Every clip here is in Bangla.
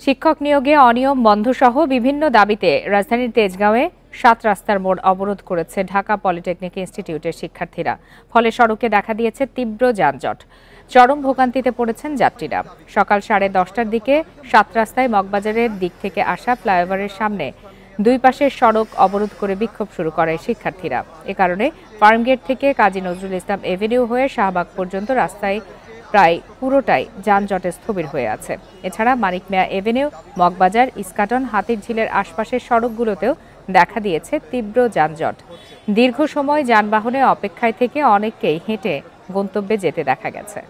শিক্ষক নিয়োগে অনিয়ম বন্ধসহ বিভিন্ন দাবিতে রাজধানীর তেজগাঁওয়ে ৭ রাস্তার মোড় অবরোধ করেছে ঢাকা পলিটেকনিক ইনস্টিটিউটের শিক্ষার্থীরা। ফলে সড়কে দেখা দিয়েছে তীব্র যানজট। চরম ভোগান্তিতে পড়েছেন যাত্রীরা। সকাল 10:30টার দিকে ৭ রাস্তায় মগবাজারের দিক থেকে আসা ফ্লাইওভারের সামনে দুই পাশের সড়ক অবরোধ করে বিক্ষোভ শুরু করে শিক্ষার্থীরা। এ কারণে ফার্মগেট থেকে কাজী নজরুল ইসলাম এভিনিউ হয়ে শাহবাগ পর্যন্ত রাস্তায় প্রায় পুরোটাই যানজটে স্থবির হয়ে আছে। এছাড়া মানিক মিয়া এভিনিউ, মগবাজার, ইস্কাটন, হাতিরঝিলের আশপাশের সড়কগুলোতেও দেখা দিয়েছে তীব্র যানজট। দীর্ঘ সময় যানবাহনে অপেক্ষায় থেকে অনেককেই হেঁটে গন্তব্যে যেতে দেখা গেছে।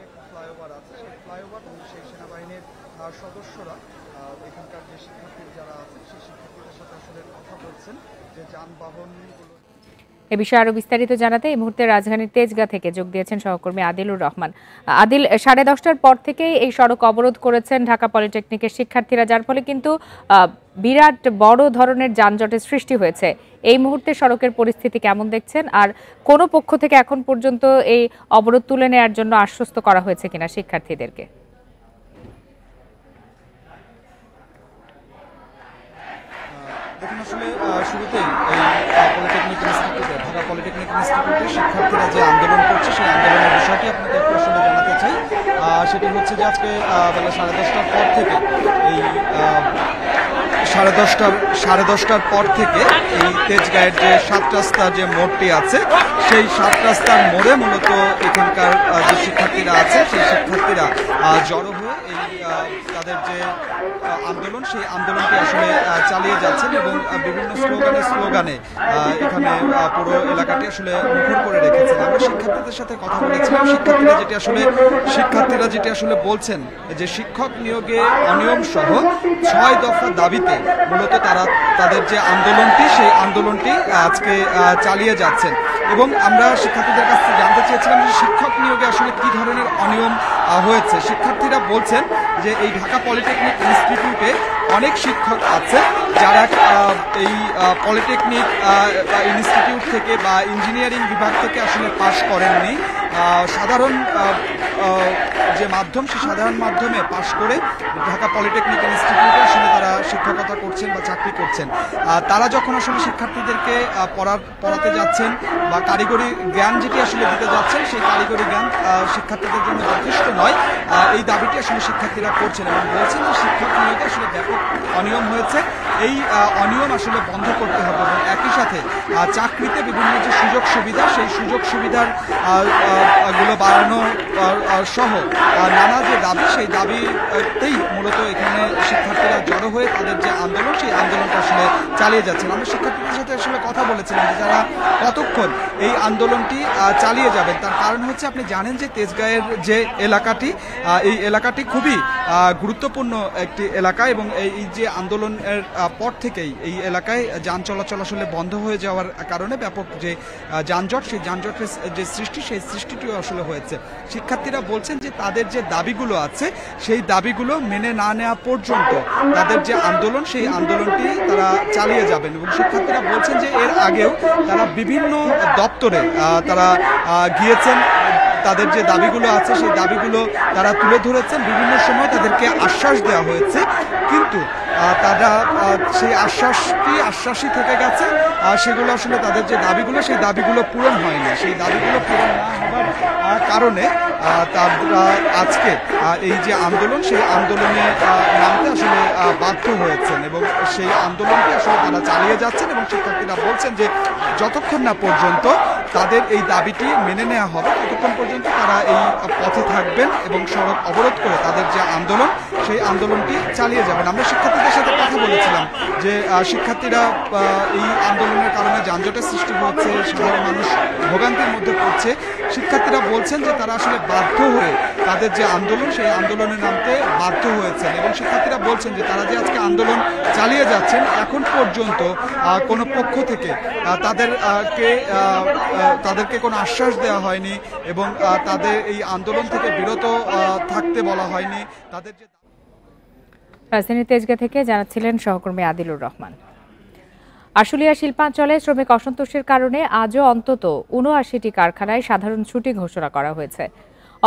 এ বিষয়ে আরো বিস্তারিত জানাতে এই মুহূর্তে রাজধানীর তেজগাঁ থেকে যোগ দিয়েছেন সহকর্মী আদিলুর রহমান। আদিল, 10:30টার পর থেকেই এই সড়ক অবরোধ করেছেন ঢাকা পলিটেকনিকের শিক্ষার্থীরা, যার ফলে কিন্তু বিরাট বড় ধরনের যানজটের সৃষ্টি হয়েছে। এই মুহূর্তে সড়কের পরিস্থিতি কেমন দেখছেন, আর কোন পক্ষ থেকে এখন পর্যন্ত এই অবরোধ তুলে নেওয়ার জন্য আশ্বস্ত করা হয়েছে কিনা শিক্ষার্থীদেরকে? দেখুন, আসলে শুরুতেই এই পলিটেকনিক ইনস্টিটিউটে ঢাকা পলিটেকনিক ইনস্টিটিউটে শিক্ষার্থীরা যে আন্দোলন করছে সেই আন্দোলনের বিষয়টি আপনাদের একটু আসলে জানাতে চাই। সেটি হচ্ছে যে আজকে বেলা 10:30টার পর থেকে এই 10:30টার পর থেকে এই তেজগাঁয়ের যে ৭ রাস্তার যে মোড়টি আছে সেই ৭ রাস্তার মোড়ে মূলত এখানকার যে শিক্ষার্থীরা আছে সেই শিক্ষার্থীরা জড়ো হয়ে এই তাদের যে আন্দোলন সেই আন্দোলনটি আসলে চালিয়ে যাচ্ছেন এবং বিভিন্ন স্লোগানে এখানে পুরো এলাকাটি আসলে মুখর করে রেখেছেন। আমরা শিক্ষার্থীদের সাথে কথা বলেছিলাম। শিক্ষার্থীরা যেটি আসলে বলছেন যে শিক্ষক নিয়োগে অনিয়ম সহ ৬ দফা দাবিতে মূলত তারা তাদের যে আন্দোলনটি সেই আন্দোলনটি আজকে চালিয়ে যাচ্ছেন। এবং আমরা শিক্ষার্থীদের কাছ থেকে জানতে চেয়েছিলাম যে শিক্ষক নিয়োগে আসলে কি ধরনের অনিয়ম হয়েছে। শিক্ষার্থীরা বলছেন যে এই ঢাকা পলিটেকনিক ইনস্টিটিউটে অনেক শিক্ষক আছে যারা এই পলিটেকনিক ইনস্টিটিউট থেকে বা ইঞ্জিনিয়ারিং বিভাগ থেকে আসলে পাশ করেননি। সাধারণ যে মাধ্যম সেই সাধারণ মাধ্যমে পাশ করে ঢাকা পলিটেকনিক ইনস্টিটিউটে আসলে তারা শিক্ষকতা করছেন বা চাকরি করছেন। তারা যখন আসলে শিক্ষার্থীদেরকে পড়াতে যাচ্ছেন বা কারিগরি জ্ঞান যেটি আসলে দিতে যাচ্ছেন সেই কারিগরি জ্ঞান শিক্ষার্থীদের জন্য যথেষ্ট নয়, এই দাবিটি আসলে শিক্ষার্থীরা করছেন এবং বলছেন যে শিক্ষক নিয়োগে আসলে ব্যাপক অনিয়ম হয়েছে। এই অনিয়ম আসলে বন্ধ করতে হবে এবং একই সাথে চাকরিতে বিভিন্ন যে সুযোগ সুবিধা সেই সুযোগ সুবিধার গুলো বাড়ানো সহ নানা যে দাবি সেই দাবিতেই মূলত এখানে শিক্ষার্থীরা জড়ো হয়ে তাদের যে আন্দোলন সেই আন্দোলনটা আসলে চালিয়ে যাচ্ছেন। আমরা শিক্ষার্থীদের সাথে আসলে কথা বলেছিলাম যে যারা কতক্ষণ এই আন্দোলনটি চালিয়ে যাবেন। তার কারণ হচ্ছে আপনি জানেন যে তেজগাঁয়ের যে এলাকাটি এই এলাকাটি খুবই গুরুত্বপূর্ণ একটি এলাকা এবং এই যে আন্দোলনের পর থেকেই এই এলাকায় যান চলাচল আসলে বন্ধ হয়ে যাওয়ার কারণে ব্যাপক যে যানজট সেই যানজটের যে সৃষ্টি সেই সৃষ্টিটিও আসলে হয়েছে। শিক্ষার্থীরা বলছেন যে তাদের যে দাবিগুলো আছে সেই দাবিগুলো মেনে না নেওয়া পর্যন্ত তাদের যে আন্দোলন সেই আন্দোলনটি তারা চালিয়ে যাবেন এবং শিক্ষার্থীরা বলছেন যে এর আগেও তারা বিভিন্ন দপ্তরে তারা গিয়েছেন, তাদের যে দাবিগুলো আছে সেই দাবিগুলো তারা তুলে ধরেছেন। বিভিন্ন সময় তাদেরকে আশ্বাস দেওয়া হয়েছে, কিন্তু তারা সেই আশ্বাসই থেকে গেছে। সেগুলো আসলে তাদের যে দাবিগুলো সেই দাবিগুলো পূরণ হয়নি। সেই দাবিগুলো পূরণ না হওয়ার কারণে তারা আজকে এই যে আন্দোলন সেই আন্দোলনে নামতে আসলে বাধ্য হয়েছেন এবং সেই আন্দোলনটি আসলে তারা চালিয়ে যাচ্ছেন এবং শিক্ষার্থীরা বলছেন যে যতক্ষণ না পর্যন্ত তাদের এই দাবিটি মেনে নেওয়া হবে ততক্ষণ পর্যন্ত তারা এই পথে থাকবেন এবং সড়ক অবরোধ করে তাদের যে আন্দোলন সেই আন্দোলনটি চালিয়ে যাবেন। আমরা শিক্ষার্থীদের সাথে কথা বলেছিলাম যে শিক্ষার্থীরা এই আন্দোলনের কারণে যানজটের সৃষ্টি হচ্ছে, সাধারণ মানুষ ভোগান্তির মধ্যে পড়ছে। শিক্ষার্থীরা বলছেন যে তারা আসলে বাধ্য হয়ে তাদের যে আন্দোলন সেই আন্দোলনে নামতে বাধ্য হয়েছেন এবং শিক্ষার্থীরা বলছেন যে তারা যে আজকে আন্দোলন চালিয়ে যাচ্ছেন এখন পর্যন্ত কোনো পক্ষ থেকে তাদেরকে কোনো আশ্বাস দেওয়া হয়নি এবং তাদের এই আন্দোলন থেকে বিরত থাকতে বলা হয়নি। তাদের যে রাজধানীর তেজগাঁ থেকে জানাচ্ছিলেন সহকর্মী আদিলুর রহমান। আশুলিয়া শিল্পাঞ্চলে শ্রমিক অসন্তোষের কারণে আজও অন্তত ৭৯টি কারখানায় সাধারণ ছুটি ঘোষণা করা হয়েছে।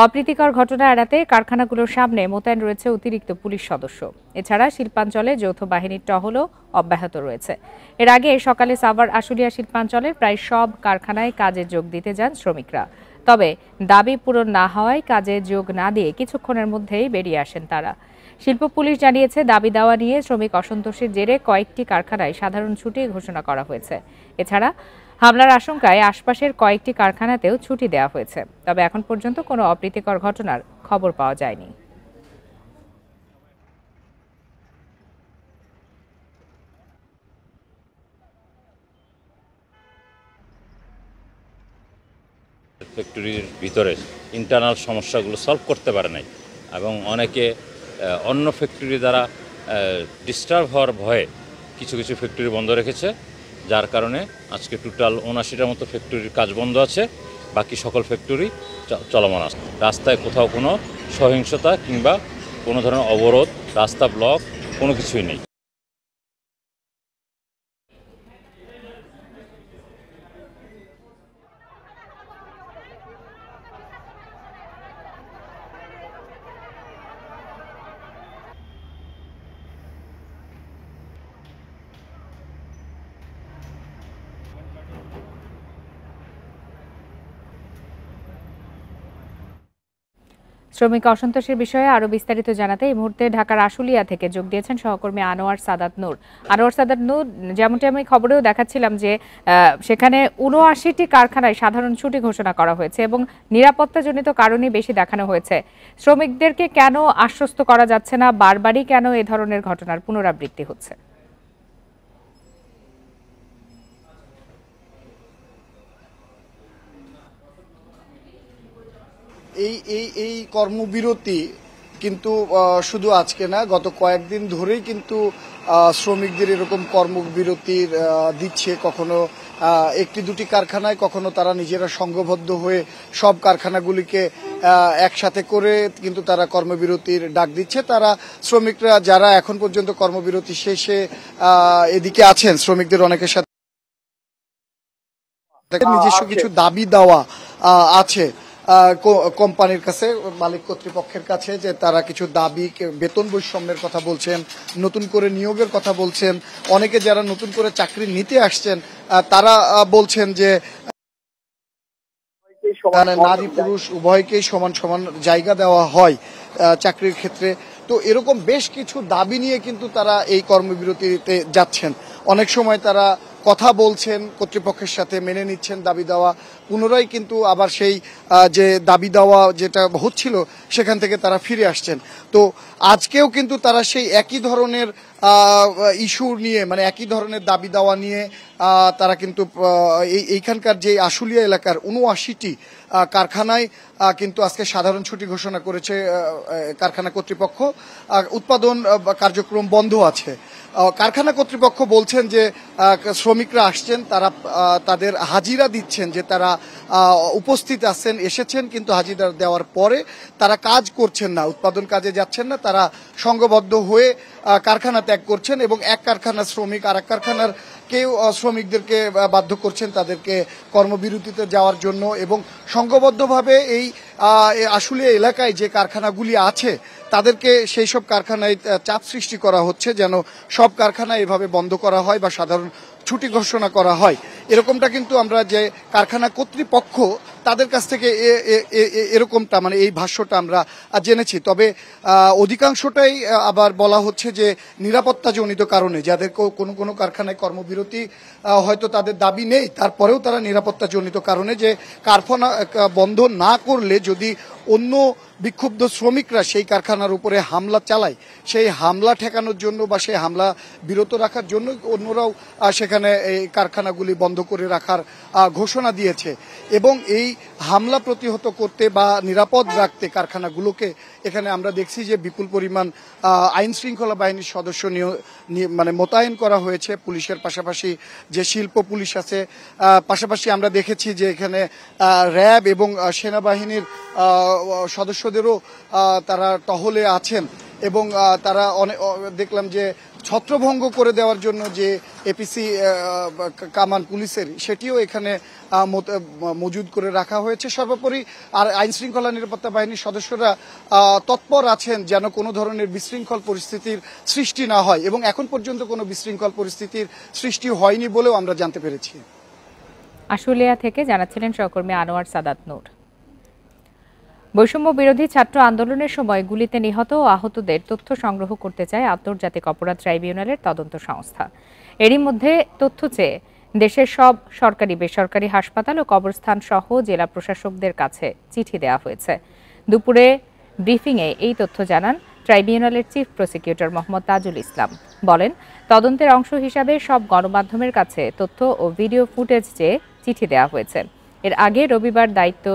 অপ্রীতিকর ঘটনা এড়াতে কারখানাগুলোর সামনে মোতায়েন রয়েছে অতিরিক্ত পুলিশ সদস্য। এছাড়া শিল্পাঞ্চলে যৌথ বাহিনীর টহলও অব্যাহত রয়েছে। এর আগে সকালে সাভার আশুলিয়া শিল্পাঞ্চলের প্রায় সব কারখানায় কাজে যোগ দিতে যান শ্রমিকরা। তবে দাবি পূরণ না হওয়ায় কাজে যোগ না দিয়ে কিছুক্ষণের মধ্যেই বেরিয়ে আসেন তারা। শিল্প পুলিশ জানিয়েছে, দাবি দেওয়া নিয়ে শ্রমিক অসন্তোষের জেরে কয়েকটি কারখানায় সাধারণ ছুটি ঘোষণা করা হয়েছে। এছাড়া হামলার আশঙ্কায় আশপাশের কয়েকটি কারখানাতেও ছুটি দেওয়া হয়েছে। তবে এখন পর্যন্ত কোনো অপ্রীতিকর ঘটনার খবর পাওয়া যায়নি। ফ্যাক্টরির ভিতরে ইন্টারনাল সমস্যাগুলো সলভ করতে পারে নাই এবং অনেকে অন্য ফ্যাক্টরি দ্বারা ডিস্টার্ব হওয়ার ভয়ে কিছু কিছু ফ্যাক্টরি বন্ধ রেখেছে, যার কারণে আজকে টোটাল ৭৯টার মতো ফ্যাক্টরির কাজ বন্ধ আছে, বাকি সকল ফ্যাক্টরি চলমান আছে। রাস্তায় কোথাও কোনো সহিংসতা কিংবা কোনো ধরনের অবরোধ, রাস্তা ব্লক কোনো কিছুই নেই। শ্রমিক অসন্তোষের বিষয়ে আরো বিস্তারিত জানাতে এই মুহূর্তে ঢাকার আশুলিয়া থেকে যোগ দিয়েছেন সহকর্মী আনোয়ার সাদাত নূর। আনোয়ার সাদাত নূর, যেমনটি আমি খবরেও দেখাচ্ছিলাম যে সেখানে ৭৯টি কারখানায় সাধারণ ছুটি ঘোষণা করা হয়েছে এবং নিরাপত্তাজনিত কারণে বেশি দেখানো হয়েছে। শ্রমিকদেরকে কেন আশ্বস্ত করা যাচ্ছে না? বারবারই কেন এ ধরনের ঘটনার পুনরাবৃত্তি হচ্ছে? এই কর্মবিরতি কিন্তু শুধু আজকে না, গত কয়েকদিন ধরেই কিন্তু শ্রমিকদের এরকম কর্মবিরতির দিচ্ছে। কখনো একটি দুটি কারখানায়, কখনো তারা নিজেরা সংঘবদ্ধ হয়ে সব কারখানাগুলিকে একসাথে করে কিন্তু তারা কর্মবিরতির ডাক দিচ্ছে। তারা শ্রমিকরা যারা এখন পর্যন্ত কর্মবিরতি শেষে এদিকে আছেন, শ্রমিকদের অনেকের সাথে নিজস্ব কিছু দাবি দেওয়া আছে কোম্পানির কাছে, মালিক কর্তৃপক্ষের কাছে, যে তারা কিছু দাবি, বেতন বৈষম্যের কথা বলছেন, নতুন করে নিয়োগের কথা বলছেন। অনেকে যারা নতুন করে চাকরি নিতে আসছেন তারা বলছেন যে নারী পুরুষ উভয়কেই সমান সমান জায়গা দেওয়া হয় চাকরির ক্ষেত্রে। তো এরকম বেশ কিছু দাবি নিয়ে কিন্তু তারা এই কর্মবিরতিতে যাচ্ছেন। অনেক সময় তারা কথা বলছেন কর্তৃপক্ষের সাথে, মেনে নিচ্ছেন দাবি দেওয়া, পুনরায় কিন্তু আবার সেই যে দাবি দেওয়া যেটা হচ্ছিল সেখান থেকে তারা ফিরে আসছেন। তো আজকেও কিন্তু তারা সেই একই ধরনের ইস্যু নিয়ে, মানে একই ধরনের দাবি দেওয়া নিয়ে তারা কিন্তু এইখানকার যে আশুলিয়া এলাকার ৭৯টি কারখানায় কিন্তু আজকে সাধারণ ছুটি ঘোষণা করেছে কারখানা কর্তৃপক্ষ। উৎপাদন কার্যক্রম বন্ধ আছে। কারখানা কর্তৃপক্ষ বলছেন যে শ্রমিকরা আসছেন, তারা তাদের হাজিরা দিচ্ছেন, যে তারা উপস্থিত আছেন, এসেছেন, কিন্তু হাজিরা দেওয়ার পরে তারা কাজ করছেন না, উৎপাদন কাজে যাচ্ছেন না। তারা সংঘবদ্ধ হয়ে কারখানা ত্যাগ করছেন এবং এক কারখানার শ্রমিক আর এক কারখানার কেউ শ্রমিকদেরকে বাধ্য করছেন তাদেরকে কর্মবিরতিতে যাওয়ার জন্য। এবং সংঘবদ্ধভাবে এই আশুলিয়া এলাকায় যে কারখানাগুলি আছে তাদেরকে সেই সব কারখানায় চাপ সৃষ্টি করা হচ্ছে যেন সব কারখানা এভাবে বন্ধ করা হয় বা সাধারণ ছুটি ঘোষণা করা হয়। এরকমটা কিন্তু আমরা যে কারখানা কর্তৃপক্ষ তাদের কাছ থেকে এরকমটা, মানে এই ভাষ্যটা আমরা জেনেছি। তবে অধিকাংশটাই আবার বলা হচ্ছে যে নিরাপত্তাজনিত কারণে, যাদের কোনো কোনো কারখানায় কর্মবিরতি হয়তো তাদের দাবি নেই, তারপরেও তারা নিরাপত্তাজনিত কারণে, যে কারখানা বন্ধ না করলে যদি অন্য বিক্ষুব্ধ শ্রমিকরা সেই কারখানার উপরে হামলা চালায়, সেই হামলা ঠেকানোর জন্য বা সেই হামলা বিরত রাখার জন্য অন্যরাও সেখানে এই কারখানাগুলি বন্ধ করে রাখার ঘোষণা দিয়েছে। এবং এই হামলা প্রতিহত করতে বা নিরাপদ রাখতে কারখানাগুলোকে এখানে আমরা দেখছি যে বিপুল পরিমাণ আইন শৃঙ্খলা বাহিনীর সদস্য মানে মোতায়েন করা হয়েছে। পুলিশের পাশাপাশি যে শিল্প পুলিশ আছে, পাশাপাশি আমরা দেখেছি যে এখানে র্যাব এবং সেনাবাহিনীর সদস্যদেরও তারা টহলে আছেন। এবং তারা দেখলাম যে ছত্রভঙ্গ করে দেওয়ার জন্য যে এপিসি কামান পুলিশের সেটিও এখানে মজুদ করে রাখা হয়েছে। সর্বোপরি আর আইন শৃঙ্খলা নিরাপত্তা বাহিনীর সদস্যরা তৎপর আছেন যেন কোনো ধরনের বিশৃঙ্খল পরিস্থিতির সৃষ্টি না হয়, এবং এখন পর্যন্ত কোনো বিশৃঙ্খল পরিস্থিতির সৃষ্টি হয়নি বলেও আমরা জানতে পেরেছি। আশুলিয়া থেকে জানাচ্ছিলেন সহকর্মী আনোয়ার সাদাত নূর। বৈষম্য বিরোধী ছাত্র আন্দোলনের সময় গুলিতে নিহত ও আহতদের তথ্য সংগ্রহ করতে চায় আন্তর্জাতিক অপরাধ ট্রাইব্যুনালের তদন্ত সংস্থা। এরই মধ্যে তথ্য চেয়ে দেশের সব সরকারি বেসরকারি হাসপাতাল ও কবরস্থান সহ জেলা প্রশাসকদের কাছে চিঠি দেওয়া হয়েছে। দুপুরে ব্রিফিংয়ে এই তথ্য জানান ট্রাইব্যুনালের চিফ প্রসিকিউটর মোহাম্মদ তাজুল ইসলাম। বলেন, তদন্তের অংশ হিসাবে সব গণমাধ্যমের কাছে তথ্য ও ভিডিও ফুটেজ চেয়ে চিঠি দেওয়া হয়েছে। এর আগে রবিবার দায়িত্ব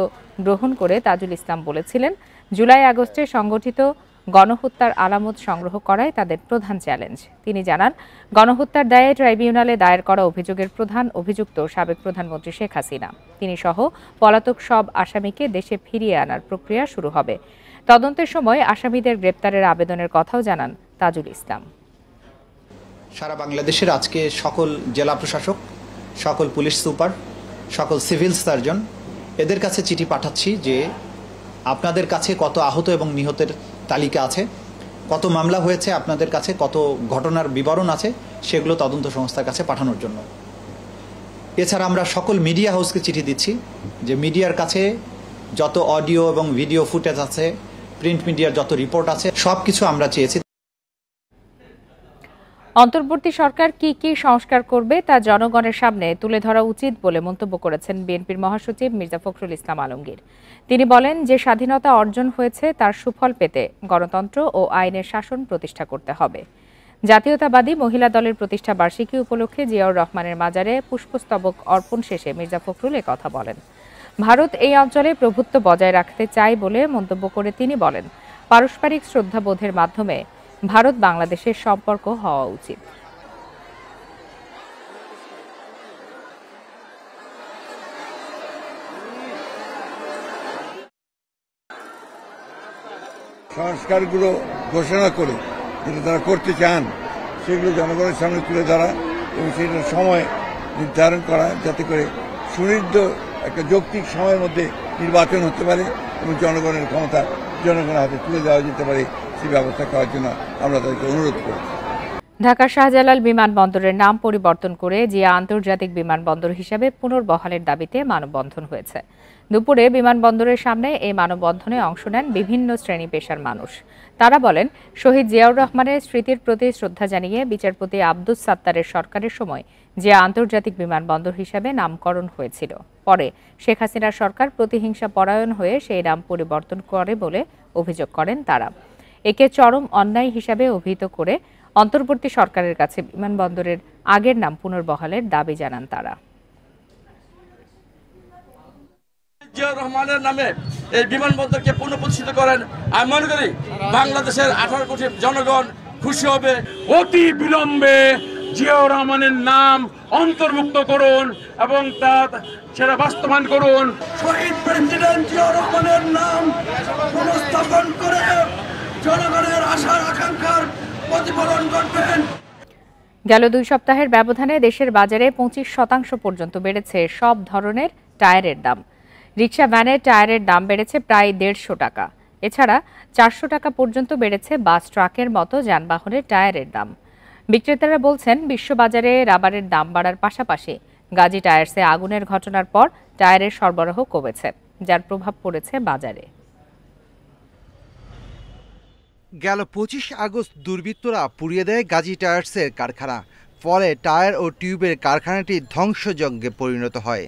গ্রহণ করে তাজুল ইসলাম বলেছিলেন, জুলাই আগস্টে সংগঠিত গণহত্যার আলামত সংগ্রহ করাই তাদের প্রধান চ্যালেঞ্জ। তিনি জানান, গণহত্যার দায়ে ট্রাইব্যুনালে দায়ের করা অভিযোগের প্রধান অভিযুক্ত সাবেক প্রধানমন্ত্রী শেখ হাসিনা। তিনি সহ পলাতক সব আসামিকে দেশে ফিরিয়ে আনার প্রক্রিয়া শুরু হবে। তদন্তের সময় আসামিদের গ্রেপ্তারের আবেদনের কথাও জানান তাজুল ইসলাম। সারা বাংলাদেশের আজকে সকল জেলা প্রশাসক, সকল পুলিশ সুপার, সকল সিভিল সার্জন এদের কাছে চিঠি পাঠাচ্ছি যে আপনাদের কাছে কত আহত এবং নিহতের তালিকা আছে, কত মামলা হয়েছে, আপনাদের কাছে কত ঘটনার বিবরণ আছে, সেগুলো তদন্ত সংস্থার কাছে পাঠানোর জন্য। এছাড়া আমরা সকল মিডিয়া হাউসকে চিঠি দিচ্ছি যে মিডিয়ার কাছে যত অডিও এবং ভিডিও ফুটেজ আছে, প্রিন্ট মিডিয়ার যত রিপোর্ট আছে, সব কিছু আমরা চেয়েছি। অন্তর্বর্তী সরকার কি কি সংস্কার করবে তা জনগণের সামনে তুলে ধরা উচিত বলে মন্তব্য করেছেন বিএনপির মহাসচিব মির্জা ফখরুল ইসলাম আলমগীর। তিনি বলেন, যে স্বাধীনতা অর্জন হয়েছে তার সুফল পেতে গণতন্ত্র ও আইনের শাসন প্রতিষ্ঠা করতে হবে। জাতীয়তাবাদী মহিলা দলের প্রতিষ্ঠা বার্ষিকী উপলক্ষে জিয়াউর রহমানের মাজারে পুষ্পস্তবক অর্পণ শেষে মির্জা ফখরুল কথা বলেন। ভারত এই অঞ্চলে প্রভুত্ব বজায় রাখতে চায় বলে মন্তব্য করে তিনি বলেন, পারস্পরিক শ্রদ্ধাবোধের মাধ্যমে ভারত বাংলাদেশের সম্পর্ক হওয়া উচিত। সংস্কারগুলো ঘোষণা করে যেটা তারা করতে চান সেগুলো জনগণের সামনে তুলে ধরা এবং সেটার সময় নির্ধারণ করা, যাতে করে সুনির্দিষ্ট একটা যৌক্তিক সময়ের মধ্যে নির্বাচন হতে পারে এবং জনগণের ক্ষমতা জনগণের হাতে তুলে দেওয়া যেতে পারে, সেই ব্যবস্থা করার জন্য আমরা তাদেরকে অনুরোধ করি। ঢাকা শাহজালাল বিমানবন্দরের নাম পরিবর্তন করে জিয়া আন্তর্জাতিক বিমানবন্দর হিসেবে পুনর্বহালের দাবিতে মানববন্ধন হয়েছে। দুপুরে বিমানবন্দরের সামনে এই মানববন্ধনে অংশ নেন বিভিন্ন শ্রেণী পেশার মানুষ। তারা বলেন, শহীদ জিয়াউর রহমানের স্মৃতির প্রতি শ্রদ্ধা জানিয়ে বিচারপতি আব্দুস সাত্তারের সরকারের সময় জিয়া আন্তর্জাতিক বিমানবন্দর হিসেবে নামকরণ হয়েছিল। পরে শেখ হাসিনার সরকার প্রতিহিংসা পরায়ণ হয়ে সেই নাম পরিবর্তন করে বলে অভিযোগ করেন তারা। একে চরম অন্যায় হিসাবে অভিহিত করে অন্তর্বর্তী সরকারের কাছে বিমানবন্দরের আগের নাম পুনর্বহালের দাবি জানান তারা। জিয়াউর রহমানের নামে এই বিমানবন্দরকে পুনঃপ্রতিষ্ঠিত করেন। আমি মনে করি বাংলাদেশের 18 কোটি জনগণ খুশি হবে। অতি বিলম্বে জিয়াউর রহমানের নাম অন্তর্ভুক্ত করুন এবং সেটা বাস্তবায়ন করুন। শহীদ প্রেসিডেন্ট জিয়াউর রহমানের নাম পুনঃস্থাপন করে জনগণের আশা আকাঙ্ক্ষার প্রতিফলন করবেন। গেল 2 সপ্তাহের ব্যবধানে দেশের বাজারে 25% পর্যন্ত বেড়েছে সব ধরনের টায়ারের দাম। রিকশা, ভ্যানের টায়ারের দাম বেড়েছে প্রায় 150 টাকা। এছাড়া 400 টাকা পর্যন্ত বেড়েছে বাস, ট্রাকের মতো যানবাহনের টায়ারের দাম। বিক্রেতারা বলছেন, বিশ্ববাজারে রাবারের দাম বাড়ার পাশাপাশি গাজী টায়ার্সে আগুনের ঘটনার পর টায়ারের সরবরাহ কমেছে, যার প্রভাব পড়েছে বাজারে। গেল 25 আগস্ট দুর্বৃত্তরা পুড়িয়ে দেয় গাজী টায়ার্সের কারখানা। ফলে টায়ার ও টিউবের কারখানাটি ধ্বংসযজ্ঞে পরিণত হয়।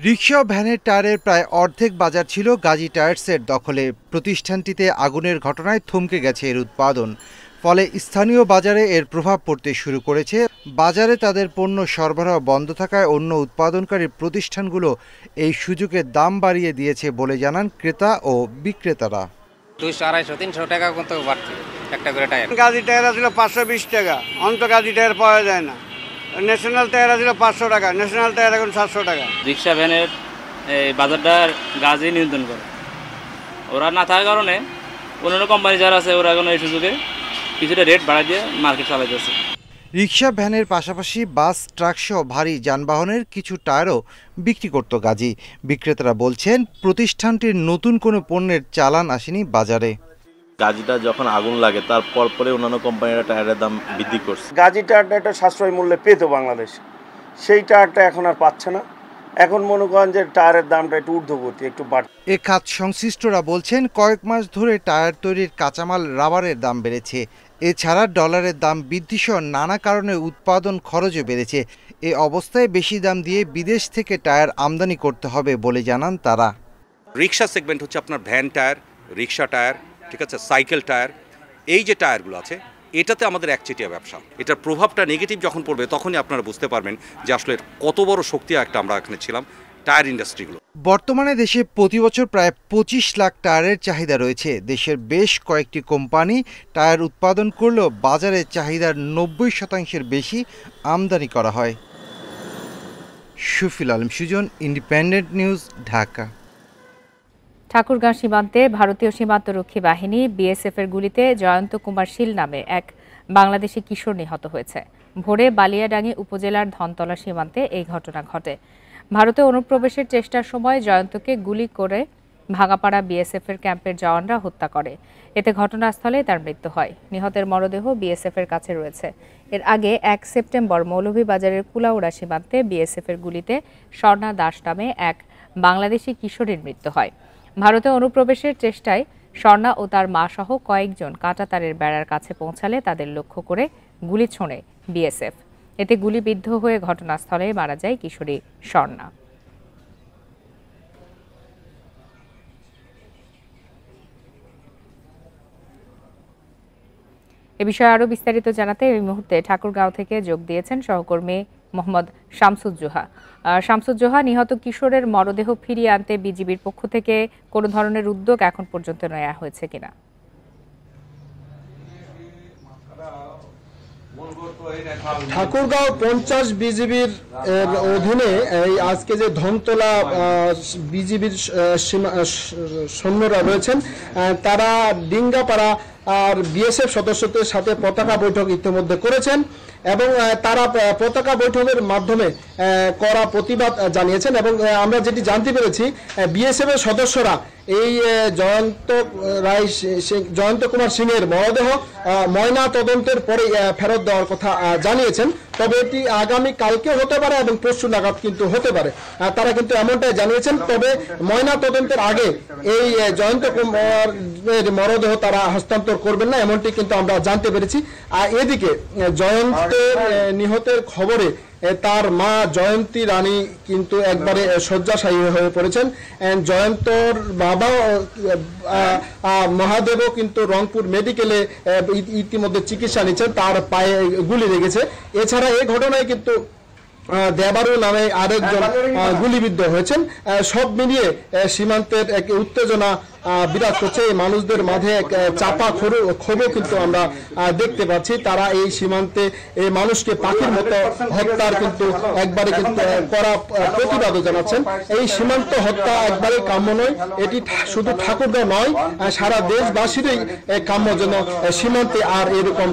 রিকশা ও ভ্যানের টায়ারের প্রায় অর্ধেক বাজার ছিল গাজী টায়ার্সের দখলে। প্রতিষ্ঠানটিতে আগুনের ঘটনায় থমকে গেছে এর উৎপাদন। ফলে স্থানীয় বাজারে এর প্রভাব পড়তে শুরু করেছে। বাজারে তাদের পণ্য সরবরাহ বন্ধ থাকায় অন্য উৎপাদনকারী প্রতিষ্ঠানগুলো এই সুযোগে দাম বাড়িয়ে দিয়েছে বলে জানান ক্রেতা ও বিক্রেতারা। 200, 250, 300 টাকা কত বাড়ছে একটা করে টায়ার। গাজী টায়ার ছিল 520 টাকা, অন্ত গাজী টায়ার পাওয়া যায় না। ন্যাশনাল টায়ার ছিল 500 টাকা, ন্যাশনাল টায়ার এখন 700 টাকা। রিক্সা, ভ্যানের এই বাজারটা গাজী নিয়ন্ত্রণ করে। ওরা না থাকার কারণে অন্যান্য কোম্পানি যারা আছে ওরা এখন এই সুযোগে কিছুটা রেট বাড়াই দিয়ে মার্কেট চালাইতেছে। রিক্সা, ভ্যানের পাশাপাশি বাস, ট্রাকসহ ভারী যানবাহনের কিছু টায়ারও বিক্রি করত গাজী। বিক্রেতারা বলছেন, প্রতিষ্ঠানটির নতুন কোনো পণ্যের চালান আসেনি বাজারে। গাজীটা যখন আগুন লাগে তার পরে অন্যান্য কোম্পানিরা টায়ারের দাম বৃদ্ধি করছে। গাজী টায়ারটা একটা সাশ্রয়ী মূল্যে পেত বাংলাদেশ, সেই টায়ারটা এখন আর পাচ্ছে না। এখন মনে করেন যে টায়ারের দামটা একটু ঊর্ধ্বগতি, একটু বাড়ছে। এ খাত সংশ্লিষ্টরা বলছেন, কয়েক মাস ধরে টায়ার তৈরির কাঁচামাল রাবারের দাম বেড়েছে। এছাড়া ডলারের দাম বৃদ্ধিসহ নানা কারণে উৎপাদন খরচও বেড়েছে। এ অবস্থায় বেশি দাম দিয়ে বিদেশ থেকে টায়ার আমদানি করতে হবে বলে জানান তারা। রিক্সা সেগমেন্ট হচ্ছে আপনার ভ্যান টায়ার, রিক্সা টায়ার, ঠিক আছে, সাইকেল টায়ার, এই যে টায়ারগুলো আছে এটাতে আমাদের একচেটিয়া ব্যবসা। এটার প্রভাবটা নেগেটিভ যখন পড়বে তখনই আপনারা বুঝতে পারবেন যে আসলে কত বড় শক্তি একটা আমরা এখানে ছিলাম টায়ার ইন্ডাস্ট্রিগুলো। বর্তমানে দেশে প্রতি বছর প্রায় 25 লাখ টায়ারের চাহিদা রয়েছে। দেশের বেশ কয়েকটি কোম্পানি টায়ার উৎপাদন করলেও বাজারে চাহিদার 90% বেশি আমদানি করা হয়। Shafil Alam Sujan, independent news, Dhaka. ঠাকুরগাঁও সীমান্তে ভারতীয় সীমান্তরক্ষী বাহিনী বিএসএফের গুলিতে জয়ন্ত কুমার শীল নামে এক বাংলাদেশি কিশোর নিহত হয়েছে। ভোরে বালিয়াডাঙ্গি উপজেলার ধনতলা সীমান্তে এই ঘটনা ঘটে। ভারতে অনুপ্রবেশের চেষ্টার সময় জয়ন্তকে গুলি করে ভাঙাপাড়া বিএসএফের ক্যাম্পের জওয়ানরা হত্যা করে। এতে ঘটনাস্থলে তার মৃত্যু হয়। নিহতের মরদেহ বিএসএফের কাছে রয়েছে। এর আগে 1 সেপ্টেম্বর মৌলভীবাজারের কুলাউড়া সীমান্তে বিএসএফের গুলিতে স্বর্ণা দাস নামে এক বাংলাদেশি কিশোরীর মৃত্যু হয়। ভারতে অনুপ্রবেশের চেষ্টায় স্বর্ণা ও তার মা সহ কয়েকজন কাঁটাতারের বেড়ার কাছে পৌঁছালে তাদের লক্ষ্য করে গুলি ছোঁড়ে বিএসএফ। এতে গুলিবিদ্ধ হয়ে ঘটনাস্থলে মারা যায় কিশোরী স্বর্ণা। এ বিষয়ে আরো বিস্তারিত জানাতে এই মুহূর্তে ঠাকুরগাঁও থেকে যোগ দিয়েছেন সহকর্মী মোহাম্মদ শামসুজ্জোহা। শামসুজ্জোহা, নিহত কিশোরের মরদেহ ফিরিয়ে আনতে বিজিবির পক্ষ থেকে কোনো ধরনের উদ্যোগ এখন পর্যন্ত নেওয়া হয়েছে কিনা? ঠাকুরগাঁও 50 বিজিবির অধীনে এই আজকে যে ধনতলা বিজিবির সৈন্যরা রয়েছেন তারা ডিঙ্গাপাড়া আর বিএসএফ সদস্যদের সাথে পতাকা বৈঠক ইতিমধ্যে করেছেন এবং তারা পতাকা বৈঠকের মাধ্যমে কড়া প্রতিবাদ জানিয়েছেন এবং আমরা যেটি জানতে পেরেছি বিএসএফ এর সদস্যরা এই জয়ন্ত কুমার সিংয়ের মরদেহ ময়না তদন্তের পরে ফেরত দেওয়ার কথা জানিয়েছেন। তবে এটি আগামী কালকে হতে পারে এবং পরশু নাগাদ কিন্তু হতে পারে, তারা কিন্তু এমনটাই জানিয়েছেন। তবে ময়না তদন্তের আগে এই জয়ন্ত কুমারের মরদেহ তারা হস্তান্তর করবেন না, এমনটি কিন্তু আমরা জানতে পেরেছি। আর এদিকে জয়ন্তের নিহতের খবরে তার মা জয়ন্তী রানী কিন্তু একবারে শয্যাশায়ী হয়ে পড়েছেন। জয়ন্তর বাবা মহাদেবও কিন্তু রংপুর মেডিকেলে ইতিমধ্যে চিকিৎসা নিচ্ছেন, তার পায়ে গুলি লেগেছে। এছাড়া এই ঘটনায় কিন্তু দেবারু নামে আরেকজন গুলিবিদ্ধ হয়েছেন। সব মিলিয়ে সীমান্তের এক উত্তেজনা বিরাজ করছে। এই মানুষদের মাঝে এক চাপা ক্ষোভও কিন্তু আমরা দেখতে পাচ্ছি। তারা এই সীমান্তে এই মানুষকে পাখির মতো হত্যার কিন্তু একবারে কিন্তু কড়া প্রতিবাদও জানাচ্ছেন। এই সীমান্ত হত্যা একবারে কাম্য নয়, এটি শুধু ঠাকুরগাঁও নয়, সারা দেশবাসীরই কাম্য যেন সীমান্তে আর এরকম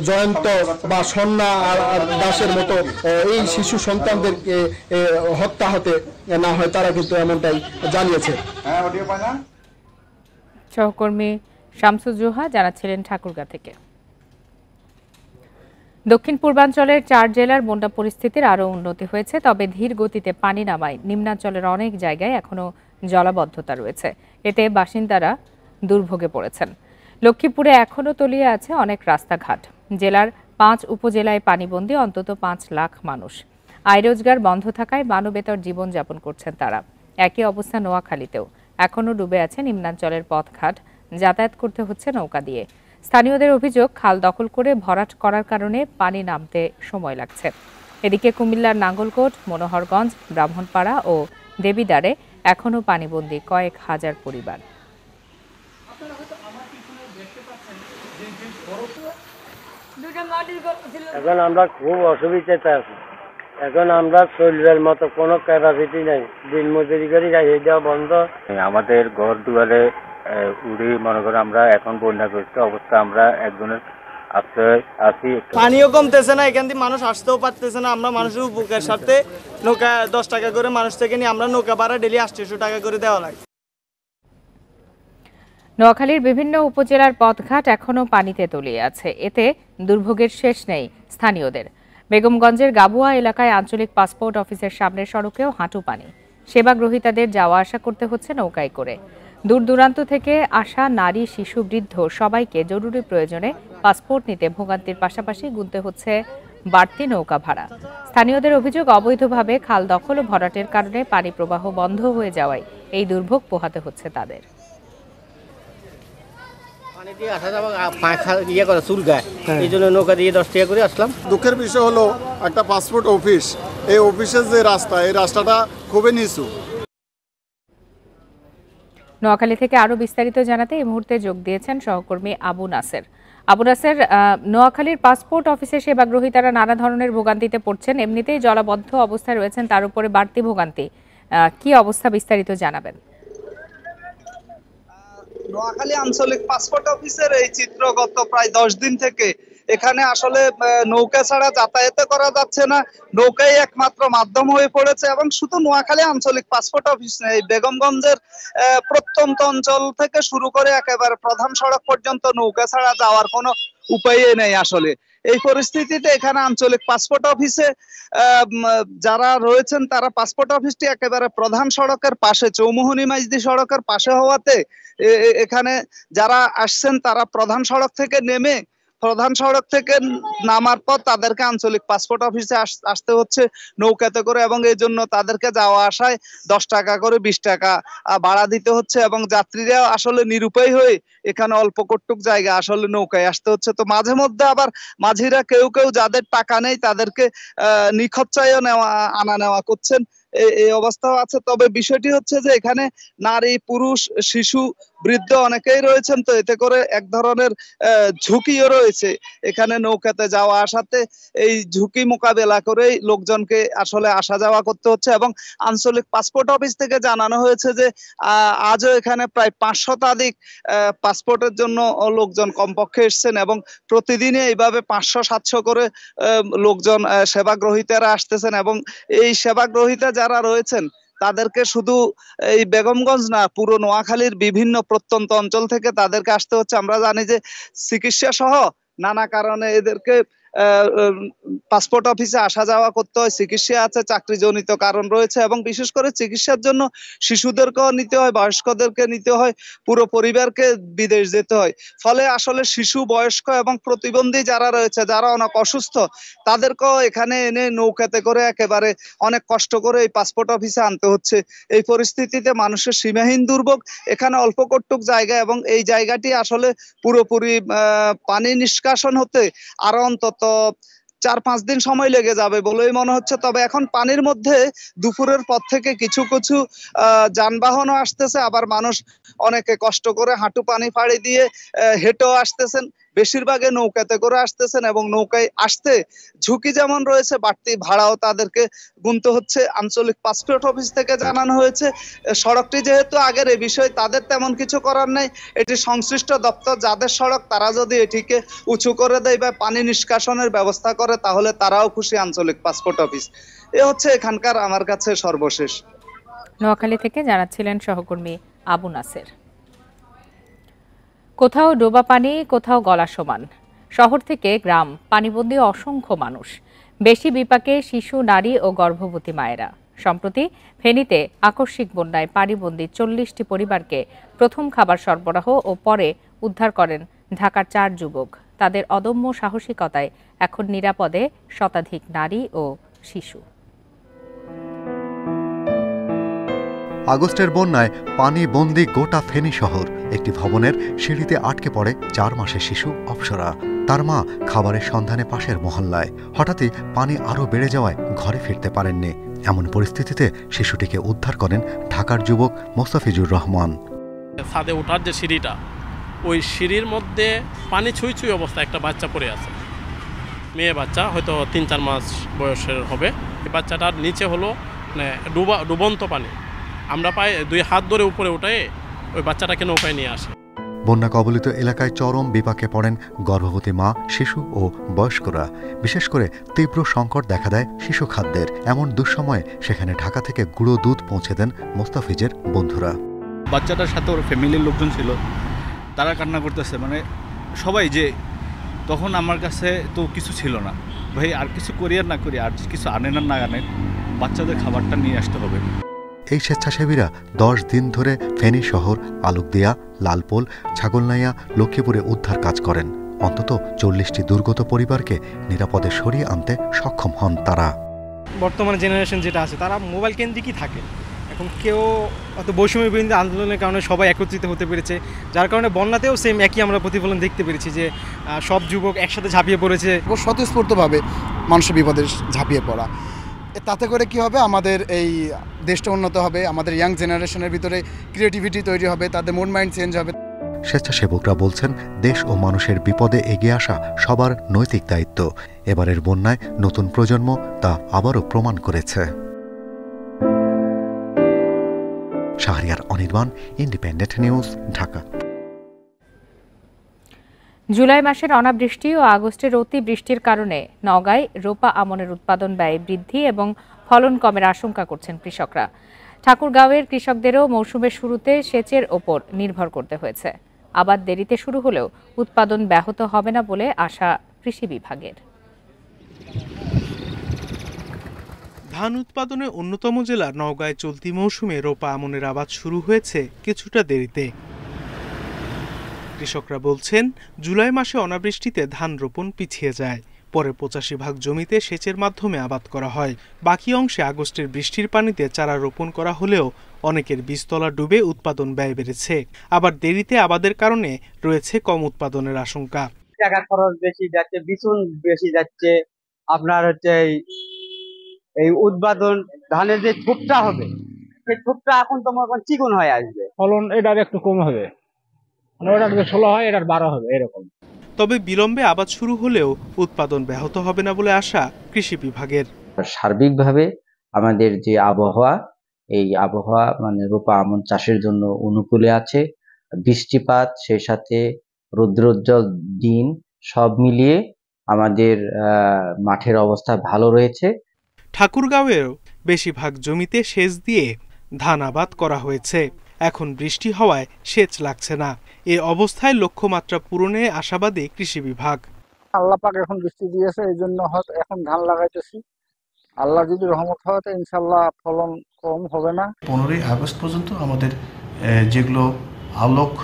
জয়ন্ত বা সন্না আর দাসের মতো এই শিশু সন্তানদেরকে হত্যা হতে না হয়, তারা কিন্তু এমনটাই জানিয়েছে। সহকর্মী শামসুজ্জোহা জানাচ্ছিলেন ঠাকুরগাঁ থেকে। দক্ষিণ পূর্বাঞ্চলের 4 জেলার বন্যা পরিস্থিতির আরও উন্নতি হয়েছে, তবে ধীর গতিতে পানি নামায় নিম্নাঞ্চলের অনেক জায়গায় এখনও জলাবদ্ধতা রয়েছে। এতে বাসিন্দারা দুর্ভোগে পড়েছেন। লক্ষ্মীপুরে এখনও তলিয়ে আছে অনেক রাস্তাঘাট। জেলার 5 উপজেলায় পানিবন্দী অন্তত 5 লাখ মানুষ। আয় রোজগার বন্ধ থাকায় মানবেতর জীবনযাপন করছেন তারা। একই অবস্থা নোয়াখালীতেও। এখনও ডুবে আছে নিম্নাঞ্চলের পথঘাট, যাতায়াত করতে হচ্ছে নৌকা দিয়ে। স্থানীয়দের অভিযোগ, খাল দখল করে ভরাট করার কারণে পানি নামতে সময় লাগছে। এদিকে কুমিল্লার নাঙ্গলকোট, মনোহরগঞ্জ, ব্রাহ্মণপাড়া ও দেবিদ্বারে এখনও পানিবন্দী কয়েক হাজার পরিবার। এখন আমরা খুব অসুবিধাতে আছি। এখন আমরা চলবার মতো কোনো ক্যাপাসিটি নাই, দিন মজুরি করে যাই দেওয়া বন্ধ। আমাদের ঘর দুয়ারে উড়ে মনে করো আমরা এখন বন্যাগ্রস্ত অবস্থা, আমরা একজনের আশ্রয় আছি। পানিও কমতেছে না, এখান থেকে মানুষ আসতেও পারতেছে না। আমরা মানুষের উপকার স্বার্থে নৌকা 10 টাকা করে মানুষ থেকে নিয়ে আমরা নৌকা ভাড়া ডেলি 800 টাকা করে দেওয়া লাগে। নোয়াখালীর বিভিন্ন উপজেলার পথঘাট এখনও পানিতে তলিয়ে আছে, এতে দুর্ভোগের শেষ নেই স্থানীয়দের। বেগমগঞ্জের গাবুয়া এলাকায় আঞ্চলিক পাসপোর্ট অফিসের সামনের সড়কেও হাঁটু পানি। সেবাগ্রহীতাদের যাওয়া আসা করতে হচ্ছে নৌকায় করে। দূর দূরান্ত থেকে আসা নারী, শিশু, বৃদ্ধ সবাইকে জরুরি প্রয়োজনে পাসপোর্ট নিতে ভোগান্তির পাশাপাশি গুনতে হচ্ছে বাড়তি নৌকা ভাড়া। স্থানীয়দের অভিযোগ, অবৈধভাবে খাল দখল ও ভরাটের কারণে পানি প্রবাহ বন্ধ হয়ে যাওয়ায় এই দুর্ভোগ পোহাতে হচ্ছে তাদের। এই জন্য নৌকা দিয়ে 10 টাকা করে আসলাম। দুঃখের বিষয় হলো একটা পাসপোর্ট অফিস, এই অফিসের যে রাস্তা, এই রাস্তাটা খুবই নিচু। নোয়াখালী থেকে আরো বিস্তারিত জানাতে এই মুহূর্তে যোগ দিয়েছেন সহকর্মী আবু নাসের। আবু নাসের, নোয়াখালীর পাসপোর্ট অফিসে সেবাগ্রহীতারা নানা ধরনের ভোগান্তিতে পড়ছেন, এমনিতেই জলাবদ্ধ অবস্থায় রয়েছেন, তার উপরে বাড়তি ভোগান্তি। কি অবস্থা বিস্তারিত জানাবেন? নোয়াখালী আঞ্চলিক পাসপোর্ট অফিসের এই চিত্র গত প্রায় 10 দিন থেকে। এখানে আসলে নৌকা ছাড়া যাতায়াত করা যাচ্ছে না, নৌকাই একমাত্র মাধ্যম হয়ে পড়েছে। এবং শুধু নোয়াখালী আঞ্চলিক পাসপোর্ট অফিস নেই, বেগমগঞ্জের প্রত্যন্ত অঞ্চল থেকে শুরু করে একেবারে প্রধান সড়ক পর্যন্ত নৌকা ছাড়া যাওয়ার কোনো উপায়ই নেই আসলে। এই পরিস্থিতিতে এখানে আঞ্চলিক পাসপোর্ট অফিসে যারা রয়েছেন তারা পাসপোর্ট অফিসটি একেবারে প্রধান সড়কের পাশে, চৌমুহনী মাইজদি সড়কের পাশে হওয়াতে এখানে যারা আসছেন তারা প্রধান সড়ক থেকে নেমে, প্রধান সড়ক থেকে নামার পর তাদেরকে আঞ্চলিক পাসপোর্ট অফিসে আসতে হচ্ছে নৌকাতে করে, এবং এই জন্য তাদেরকে যাওয়া আসায় 10 টাকা করে 20 টাকা ভাড়া দিতে হচ্ছে। এবং যাত্রীরা আসলে নিরুপায় হয়ে এখানে অল্প কটুক জায়গা আসলে নৌকায় আসতে হচ্ছে। তো মাঝে মধ্যে আবার মাঝিরা কেউ যাদের টাকা নেই তাদেরকে নিখরচায়ও আনা নেওয়া করছেন, এই অবস্থাও আছে। তবে বিষয়টি হচ্ছে যে এখানে নারী, পুরুষ, শিশু, বৃদ্ধ অনেকেই রয়েছেন, তো এতে করে এক ধরনের ঝুঁকিও রয়েছে এখানে নৌকাতে যাওয়া আসাতে। এই ঝুঁকি মোকাবেলা করেই লোকজনকে আসলে আসা যাওয়া করতে হচ্ছে। এবং আঞ্চলিক পাসপোর্ট অফিস থেকে জানানো হয়েছে যে আজও এখানে প্রায় 500 শতাধিক পাসপোর্টের জন্য লোকজন কমপক্ষে এসছেন, এবং প্রতিদিনই এইভাবে 500-700 করে লোকজন সেবাগ্রহীতারা আসতেছেন। এবং এই সেবাগ্রহীতা যারা রয়েছেন তাদেরকে শুধু এই বেগমগঞ্জ না, পুরো নোয়াখালীর বিভিন্ন প্রত্যন্ত অঞ্চল থেকে তাদেরকে আসতে হচ্ছে। আমরা জানি যে চিকিৎসা সহ নানা কারণে এদেরকে পাসপোর্ট অফিসে আসা যাওয়া করতে হয়, চিকিৎসা আছে, চাকরিজনিত কারণ রয়েছে, এবং বিশেষ করে চিকিৎসার জন্য শিশুদেরকেও নিতে হয়, বয়স্কদেরকে নিতে হয়, পুরো পরিবারকে বিদেশ যেতে হয়। ফলে আসলে শিশু, বয়স্ক এবং প্রতিবন্ধী যারা রয়েছে, যারা অনেক অসুস্থ, তাদেরকেও এখানে এনে নৌকাতে করে একেবারে অনেক কষ্ট করে এই পাসপোর্ট অফিসে আনতে হচ্ছে। এই পরিস্থিতিতে মানুষের সীমাহীন দুর্ভোগ। এখানে অল্প কটুক জায়গা, এবং এই জায়গাটি আসলে পুরোপুরি পানি নিষ্কাশন হতে আরো অন্তত 4-5 দিন সময় লেগে যাবে বলেই মনে হচ্ছে। তবে এখন পানির মধ্যে দুপুরের পর থেকে কিছু যানবাহনও আসতেছে, আবার মানুষ অনেকে কষ্ট করে হাঁটু পানি পাড়ি দিয়ে হেঁটেও আসতেছেন, বেশিরভাগে নৌকাতে করে আসতেছেন। এবং নৌকায় আসতে ঝুঁকি যেমন রয়েছে, বাড়তি ভাড়াও তাদেরকে গুনতে হচ্ছে। আঞ্চলিক পাসপোর্ট অফিস থেকে জানানো হয়েছে সড়কটি যেহেতু আগের, এ বিষয়ে তাদের তেমন কিছু করার নেই। এটি সংশ্লিষ্ট দপ্তর যাদের সড়ক, তারা যদি এটিকে উঁচু করে দেয় বা পানি নিষ্কাশনের ব্যবস্থা করে তাহলে তারাও খুশি আঞ্চলিক পাসপোর্ট অফিস। এ হচ্ছে এখানকার আমার কাছে সর্বশেষ। নোয়াখালী থেকে জানাচ্ছিলেন সহকর্মী আবু নাসের। কোথাও ডোবা পানি, কোথাও গলা সমান। শহর থেকে গ্রাম, পানিবন্দী অসংখ্য মানুষ, বেশি বিপাকে শিশু, নারী ও গর্ভবতী মায়েরা। সম্প্রতি ফেনীতে আকস্মিক বন্যায় পানিবন্দী 40টি পরিবারকে প্রথম খাবার সরবরাহ ও পরে উদ্ধার করেন ঢাকার 4 যুবক। তাদের অদম্য সাহসিকতায় এখন নিরাপদে শতাধিক নারী ও শিশু। আগস্টের বন্যায় পানি বন্দি গোটা ফেনী শহর। একটি ভবনের সিঁড়িতে আটকে পড়ে 4 মাসের শিশু অপ্সরা। তার মা খাবারের সন্ধানে পাশের মহল্লায়। হঠাৎই পানি আরও বেড়ে যাওয়ায় ঘরে ফিরতে পারেননি। এমন পরিস্থিতিতে শিশুটিকে উদ্ধার করেন ঢাকার যুবক মোস্তাফিজুর রহমান। ছাদে ওঠার যে সিঁড়িটা, ওই সিঁড়ির মধ্যে পানি ছুঁই ছুঁই অবস্থায় একটা বাচ্চা পড়ে আছে, মেয়ে বাচ্চা, হয়তো 3-4 মাস বয়সের হবে। এই বাচ্চাটার নিচে হলো মানে ডুবন্ত পানি। আমরা প্রায় 2 হাত ধরে উপরে উঠে ওই বাচ্চাটাকে নৌকায় নিয়ে আসে। বন্যা কবলিত এলাকায় চরম বিপাকে পড়েন গর্ভবতী মা, শিশু ও বয়স্করা। বিশেষ করে তীব্র সংকট দেখা দেয় শিশু খাদ্যের। এমন দুঃসময়ে সেখানে ঢাকা থেকে গুঁড়ো দুধ পৌঁছে দেন মোস্তাফিজের বন্ধুরা। বাচ্চাটার সাথে ওর ফ্যামিলির লোকজন ছিল, তারা কান্না করতেছে, মানে সবাই যে তখন আমার কাছে তো কিছু ছিল না, ভাই আর কিছু করি আর না করি, আর কিছু আনেন আর না আনেন, বাচ্চাদের খাবারটা নিয়ে আসতে হবে। এই স্বেচ্ছাসেবীরা 10 দিন ধরে ফেনী শহর, আলুকদিয়া, লালপোল, ছাগলনাইয়া, লক্ষ্মীপুরে উদ্ধার কাজ করেন। অন্তত 40টি দুর্গত পরিবারকে নিরাপদে সরিয়ে আনতে সক্ষম হন তারা। বর্তমানে জেনারেশন যেটা আছে তারা মোবাইল কেন্দ্রিকই থাকে। এখন কেউ অত বৈষম্য বিরোধী আন্দোলনের কারণে সবাই একত্রিত হতে পেরেছে, যার কারণে বন্যাতেও সেম একই আমরা প্রতিফলন দেখতে পেরেছি যে সব যুবক একসাথে ঝাঁপিয়ে পড়েছে। স্বতঃস্ফূর্তভাবে মানুষের বিপদে ঝাঁপিয়ে পড়া, তাতে করে কি হবে, আমাদের এই দেশটা উন্নত হবে, আমাদের ইয়াং জেনারেশনের ভিতরে ক্রিয়েটিভিটি তৈরি হবে, তাদের মুড মাইন্ড চেঞ্জ হবে। স্বেচ্ছাসেবকরা বলছেন, দেশ ও মানুষের বিপদে এগিয়ে আসা সবার নৈতিক দায়িত্ব। এবারের বন্যায় নতুন প্রজন্ম তা আবারও প্রমাণ করেছে। Shahriar Anirban, independent news, Dhaka. জুলাই মাসের অনাবৃষ্টি ও আগস্টের অতি বৃষ্টির কারণে নওগাঁয় রোপা আমনের উৎপাদন ব্যয় বৃদ্ধি এবং ফলন কমের আশঙ্কা করছেন কৃষকরা। ঠাকুরগাঁওয়ের কৃষকদেরও মৌসুমের শুরুতে সেচের ওপর নির্ভর করতে হয়েছে। আবার দেরিতে শুরু হলেও উৎপাদন ব্যাহত হবে না বলে আশা কৃষি বিভাগের। ধান উৎপাদনে অন্যতম জেলা নওগাঁয় চলতি মৌসুমে রোপা আমনের আবাদ শুরু হয়েছে কিছুটা দেরিতে। কৃষকরা বলছেন, জুলাই মাসে অনাবৃষ্টিতে ধান রোপণ পিছিয়ে যায়। পরে 85% জমিতে সেচের মাধ্যমে আবাদ করা হয়। বাকি অংশে আগস্টের বৃষ্টির পানিতে চারা রোপণ করা হলেও অনেকের বীজতলা ডুবে উৎপাদন ব্যয় বেড়েছে। আবার দেরিতে আবাদের কারণে রয়েছে কম উৎপাদনের আশঙ্কা। টাকা খরচ বেশি যাচ্ছে, বিচুন বেশি যাচ্ছে, আপনার হচ্ছে এই উৎপাদন ধানের যে থোপটা হবে, সেই থোপটা এখন তো মনে করেন চিকন হয়ে আসবে, ফলন এটার একটু কম হবে, ওটার 16 হয়, এটার 12 হবে এরকম। তবে বিলম্বে আবাদ শুরু হলেও উৎপাদন ব্যাহত হবে না বলে আশা কৃষি বিভাগের। সার্বিকভাবে আমাদের যে আবহাওয়া, এই আবহাওয়া মানে রোপা আমন চাষের জন্য অনুকূলে আছে। বৃষ্টিপাত, সেই সাথে রৌদ্রোজ্জ্বল দিন সব মিলিয়ে আমাদের মাঠের অবস্থা ভালো রয়েছে। ঠাকুরগাঁওয়েও বেশিরভাগ জমিতে সেচ দিয়ে ধান আবাদ করা হয়েছে। এখন বৃষ্টি হওয়ায় সেচ লাগছে না। এ অবস্থায় লক্ষ্যমাত্রা পূরণে আশাবাদী কৃষি বিভাগ। আল্লাহ পাক এখন বৃষ্টি দিয়েছে, এই জন্য এখন ধান লাগাইতেছি। আল্লাহ যদি রহমত হয় তো ইনশাল্লাহ ফলন কম হবে না। 15 আগস্ট পর্যন্ত আমাদের যেগুলো আলোক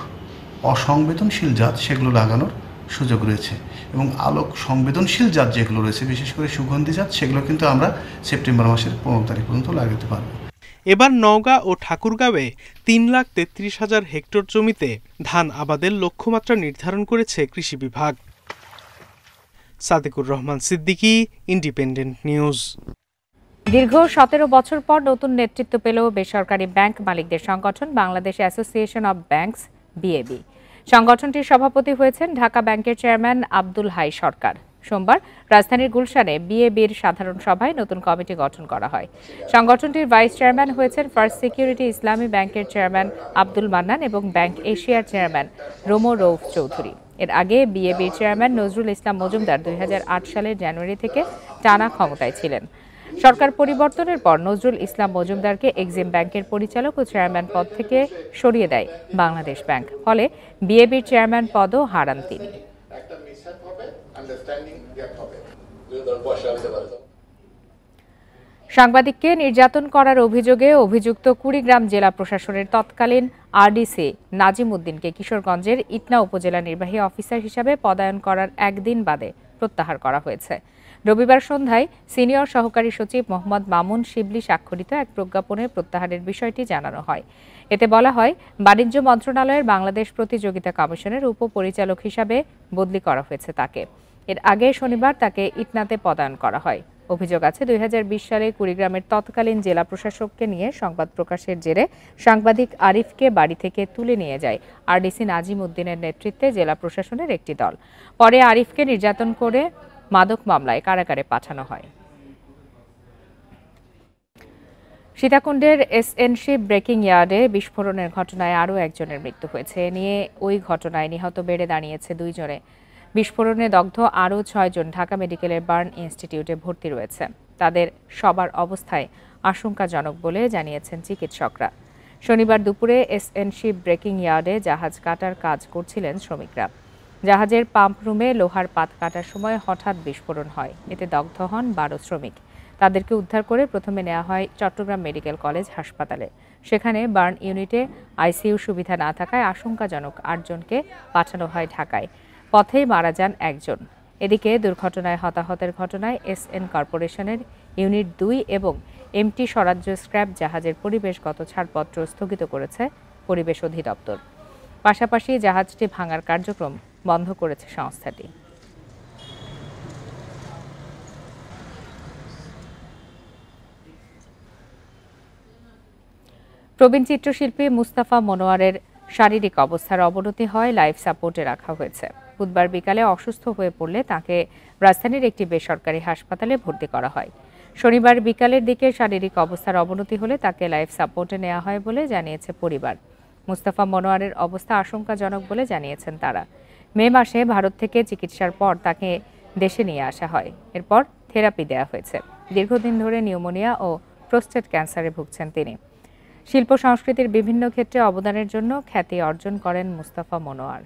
অসংবেদনশীল জাত সেগুলো লাগানোর সুযোগ রয়েছে, এবং আলোক সংবেদনশীল জাত যেগুলো রয়েছে, বিশেষ করে সুগন্ধি জাত, সেগুলো কিন্তু আমরা সেপ্টেম্বর মাসের 15 তারিখ পর্যন্ত লাগাতে পারব। এবার নওগাঁ ও ঠাকুরগাঁওয়ে 3,33,000 হেক্টর জমিতে ধান আবাদের লক্ষ্যমাত্রা নির্ধারণ করেছে কৃষি বিভাগ। Sadequr Rahman Siddiqui, independent news. দীর্ঘ 17 বছর পর নতুন নেতৃত্ব পেল বেসরকারি ব্যাংক মালিকদের সংগঠন বাংলাদেশ অ্যাসোসিয়েশন অব ব্যাংকস, বিএবি। সংগঠনটির সভাপতি হয়েছেন ঢাকা ব্যাংকের চেয়ারম্যান আব্দুল হাই সরকার। সোমবার রাজধানীর গুলশানে বিএবির সাধারণ সভায় নতুন কমিটি গঠন করা হয়। সংগঠনটির ভাইস চেয়ারম্যান হয়েছেন ফার্স্ট সিকিউরিটি ইসলামী ব্যাংকের চেয়ারম্যান আব্দুল মান্নান এবং ব্যাংক এশিয়ার চেয়ারম্যান রোমো রৌফ চৌধুরী। এর আগে বিএবির চেয়ারম্যান নজরুল ইসলাম মজুমদার 2008 সালের জানুয়ারি থেকে টানা ক্ষমতায় ছিলেন। সরকার পরিবর্তনের পর নজরুল ইসলাম মজুমদারকে এক্সিম ব্যাংকের পরিচালক ও চেয়ারম্যান পদ থেকে সরিয়ে দেয় বাংলাদেশ ব্যাংক। ফলে বিএবির চেয়ারম্যান পদও হারান তিনি। সাংবাদিককে নির্যাতন করার অভিযোগে অভিযুক্ত কুড়িগ্রাম জেলা প্রশাসনের তৎকালীন আরডিসি নাজিম উদ্দিনকে কিশোরগঞ্জের ইটনা উপজেলা নির্বাহী অফিসার হিসাবে পদায়ন করার একদিন বাদে প্রত্যাহার করা হয়েছে। রবিবার সন্ধ্যায় সিনিয়র সহকারী সচিব মোহাম্মদ মামুন শিবলি স্বাক্ষরিত এক প্রজ্ঞাপনে প্রত্যাহারের বিষয়টি জানানো হয়। এতে বলা হয়, বাণিজ্য মন্ত্রণালয়ের বাংলাদেশ প্রতিযোগিতা কমিশনের উপপরিচালক হিসাবে বদলি করা হয়েছে তাকে। এর আগে শনিবার তাকে ইটনাতে পদায়ন করা হয়। অভিযোগ আছে 2020 সালে কুড়িগ্রামের তৎকালীন জেলা প্রশাসককে নিয়ে সংবাদ প্রকাশের জেরে সাংবাদিক আরিফকে বাড়ি থেকে তুলে নিয়ে যায় আরডিসি নাজিম উদ্দিনের নেতৃত্বে জেলা প্রশাসনের একটি দল। পরে আরিফকে নির্যাতন করে মাদক মামলায় কারাগারে পাঠানো হয়। সীতাকুণ্ডের এসএনসি ব্রেকিং ইয়ার্ডে বিস্ফোরণের ঘটনায় আরও একজনের মৃত্যু হয়েছে। এ নিয়ে ওই ঘটনায় নিহত বেড়ে দাঁড়িয়েছে 2 জনে। বিস্ফোরণে দগ্ধ আরও 6 জন ঢাকা মেডিকেলের বার্ন ইনস্টিটিউটে ভর্তি রয়েছে। তাদের সবার অবস্থায় আশঙ্কাজনক বলে জানিয়েছেন চিকিৎসকরা। শনিবার দুপুরে এসএনসি ব্রেকিং ইয়ার্ডে জাহাজ কাটার কাজ করছিলেন শ্রমিকরা। জাহাজের পাম্প রুমে লোহার পাত কাটার সময় হঠাৎ বিস্ফোরণ হয়। এতে দগ্ধ হন 12 শ্রমিক। তাদেরকে উদ্ধার করে প্রথমে নেওয়া হয় চট্টগ্রাম মেডিকেল কলেজ হাসপাতালে। সেখানে বার্ন ইউনিটে আইসিইউ সুবিধা না থাকায় আশঙ্কাজনক 8 জনকে পাঠানো হয় ঢাকায়। পথেই মারা যান 1 জন। এদিকে দুর্ঘটনায় হতাহতের ঘটনায় এসএন কর্পোরেশনের ইউনিট 2 এবং এমটি স্বরাজ্য স্ক্র্যাপ জাহাজের পরিবেশগত ছাড়পত্র স্থগিত করেছে পরিবেশ অধিদপ্তর। পাশাপাশি জাহাজটি ভাঙার কার্যক্রম বন্ধ করেছে সংস্থাটি। প্রবীণ চিত্রশিল্পী মুস্তাফা মনোয়ারের শারীরিক অবস্থার অবনতি হয় লাইফ সাপোর্টে রাখা হয়েছে। বুধবার বিকালে অসুস্থ হয়ে পড়লে তাকে রাজধানীর একটি বেসরকারি হাসপাতালে ভর্তি করা হয়। শনিবার বিকালের দিকে শারীরিক অবস্থার অবনতি হলে তাকে লাইফ সাপোর্টে নেওয়া হয় বলে জানিয়েছে পরিবার। মুস্তাফা মনোয়ারের অবস্থা আশঙ্কাজনক বলে জানিয়েছেন তারা। মে মাসে ভারত থেকে চিকিৎসার পর তাকে দেশে নিয়ে আসা হয়। এরপর থেরাপি দেওয়া হয়েছে। দীর্ঘদিন ধরে নিউমোনিয়া ও প্রোস্টেট ক্যান্সারে ভুগছেন তিনি। শিল্প সংস্কৃতির বিভিন্ন ক্ষেত্রে অবদানের জন্য খ্যাতি অর্জন করেন মুস্তাফা মনোয়ার।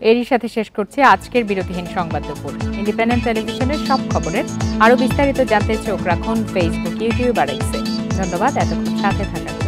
এরই সাথে শেষ করছি আজকের বিরতিহীন সংবাদ দুপুর। ইন্ডিপেন্ডেন্ট টেলিভিশনের সব খবরের আরো বিস্তারিত জানতে চোখ রাখুন ফেসবুক, ইউটিউব আর এক্সে। ধন্যবাদ এতক্ষণ সাথে থাকার।